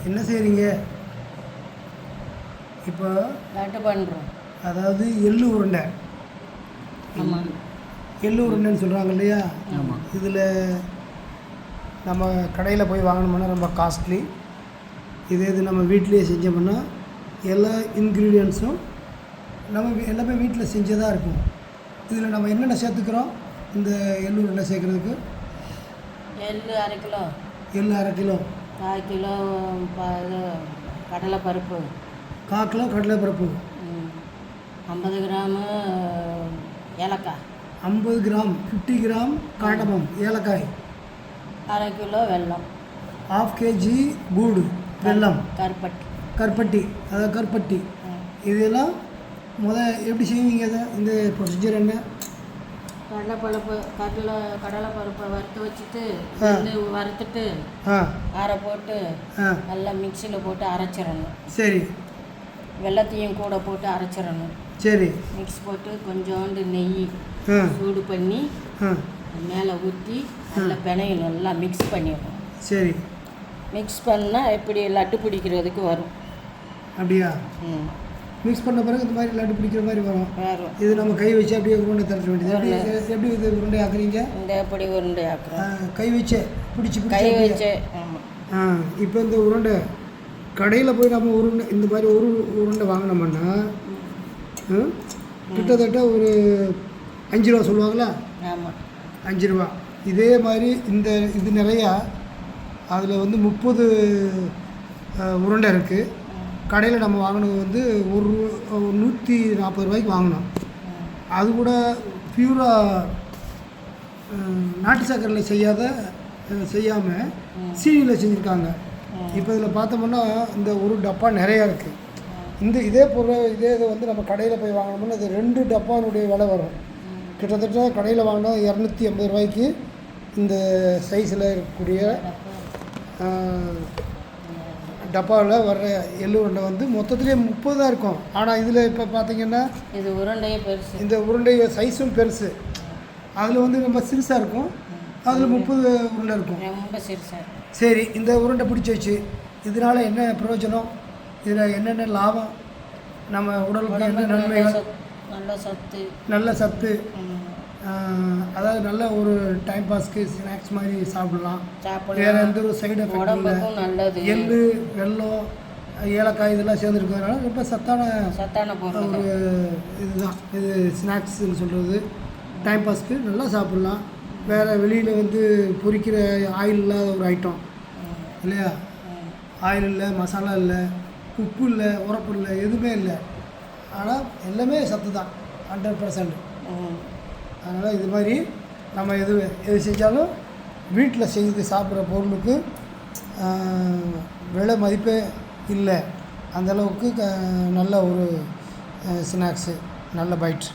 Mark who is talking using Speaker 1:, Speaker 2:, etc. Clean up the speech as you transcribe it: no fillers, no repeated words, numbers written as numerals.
Speaker 1: என்ன செய்கிறீங்க இப்போ?
Speaker 2: லட்டு பண்ணுறோம்.
Speaker 1: அதாவது எள்ளு உருண்டை.
Speaker 2: ஆமாம்,
Speaker 1: எள்ளு உருண்டைன்னு சொல்கிறாங்க இல்லையா?
Speaker 2: ஆமாம்.
Speaker 1: இதில் நம்ம கடையில் போய் வாங்கினோம்னா ரொம்ப காஸ்ட்லி. இது நம்ம வீட்டிலேயே செஞ்சோம்னா எல்லா இன்க்ரீடியன்ஸும் நம்ம எல்லாமே வீட்டில் செஞ்சதாக இருக்கும். இதில் நம்ம என்னென்ன சேர்த்துக்கிறோம் இந்த எள்ளு உருண்டை சேர்க்குறதுக்கு?
Speaker 2: எள்ளு 1/2 கிலோ,
Speaker 1: எள்ளு 1/2 கிலோ,
Speaker 2: 1/4 கிலோ இது கடலைப்பருப்பு,
Speaker 1: 1/4 கிலோ கடலைப்பருப்பு,
Speaker 2: 50 கிராமு ஏலக்காய்,
Speaker 1: 50 கிராம் 50 கிராம் காடமம் ஏலக்காய்,
Speaker 2: 1/2 கிலோ வெல்லம்,
Speaker 1: 1/2 கேஜி கூடு வெல்லம், கருப்பட்டி அதாவது கருப்பட்டி. இதெல்லாம் எப்படி செய்வீங்க? இதை இந்த ப்ரொசீஜர் என்ன?
Speaker 2: கடலைப்பருப்பை வறுத்து வச்சுட்டு வறுத்துட்டு அரை போட்டு நல்லா மிக்சியில் போட்டு அரைச்சிடணும்.
Speaker 1: சரி.
Speaker 2: வெள்ளத்தையும் கூட போட்டு அரைச்சிடணும்.
Speaker 1: சரி.
Speaker 2: மிக்ஸ் போட்டு கொஞ்சோண்டு நெய் சூடு பண்ணி மேலே ஊற்றி நல்லா பிணையணும். நல்லா மிக்ஸ் பண்ணிடணும்.
Speaker 1: சரி.
Speaker 2: மிக்ஸ் பண்ணால் எப்படி லட்டு பிடிக்கிறதுக்கு வரும்.
Speaker 1: அப்படியா? மிக்ஸ் பண்ண பிறகு இந்த மாதிரி லட்டு பிடிக்கிற மாதிரி வரும். இது நம்ம கை வச்சு அப்படியே உருண்டை தரட்ட வேண்டியது. எப்படி இது உருண்டை ஆக்குறீங்க?
Speaker 2: இந்த எப்படி உருண்டை ஆக்குறோம்?
Speaker 1: கை வச்சு பிடிச்சி
Speaker 2: கை வச்சு.
Speaker 1: இப்போ இந்த உருண்டை கடையில் போய் நம்ம உருண்டை இந்த மாதிரி ஒரு உருண்டை வாங்கினோம்னா கிட்டத்தட்ட ஒரு 5 ரூபா சொல்லுவாங்களா?
Speaker 2: ஆமாம்,
Speaker 1: 5 ரூபா. இதே மாதிரி இது நிறையா அதில் வந்து 30 உருண்டை இருக்குது. கடையில் நம்ம வாங்கினது வந்து 140 ரூபாய்க்கு வாங்கினோம். அது கூட பியூராக நாட்டு சர்க்கரையில் செய்யாமல் சீனியில் செஞ்சுருக்காங்க. இப்போ இதில் பார்த்தோம்னா இந்த ஒரு டப்பா நிறையா இருக்குது. இதே பொருள் இதை வந்து நம்ம கடையில் போய் வாங்கினோம்னா இது 2 டப்பானுடைய விலை வரும். கிட்டத்தட்ட கடையில் வாங்கினா 250 ரூபாய்க்கு இந்த சைஸில் இருக்கக்கூடிய டப்பாவில் வர்ற எள்ளு உருண்டை வந்து மொத்தத்துலேயே 30 தான் இருக்கும். ஆனால் இதில் இப்போ பார்த்தீங்கன்னா
Speaker 2: இது உருண்டையே பெருசு. இந்த
Speaker 1: உருண்டைய சைஸும் பெருசு. அதில் வந்து ரொம்ப சிறுசாக இருக்கும். அதில் 30 உருண்டை இருக்கும்.
Speaker 2: ரொம்ப சிறுசாக.
Speaker 1: சரி, இந்த உருண்டை பிடிச்சி வச்சு இதனால் என்ன பிரயோஜனம்? இதில் என்னென்ன லாபம்? நம்ம உடலுக்கு என்ன நன்மைகள்? நல்ல சத்து. அதாவது நல்ல ஒரு டைம் பாஸ்க்கு ஸ்நாக்ஸ் மாதிரி சாப்பிடலாம். வேறு எந்த ஒரு சைடு எஃபெக்ட் இல்லை. எள்ளு வெல்லம் ஏலக்காய் இதெல்லாம் சேர்ந்துருக்கிறதுனால ரொம்ப சத்தான ஒரு இதுதான் இது ஸ்நாக்ஸ்ன்னு சொல்கிறது. டைம் பாஸ்க்கு நல்லா சாப்பிட்லாம். வேறு வெளியில் வந்து பொரிக்கிற ஆயில் இல்லாத ஒரு ஐட்டம் இல்லையா? ஆயில் இல்லை, மசாலா இல்லை, உப்பு இல்லை, உரப்பு இல்லை, எதுவுமே இல்லை. ஆனால் எல்லாமே சத்து தான் 100%. அதனால் இது மாதிரி நம்ம எது செஞ்சாலும் வீட்டில் செய்து சாப்பிட்ற பொருளுக்கு விலை மதிப்பே இல்லை. அந்தளவுக்கு நல்ல ஒரு ஸ்நாக்ஸு, நல்ல பைட்.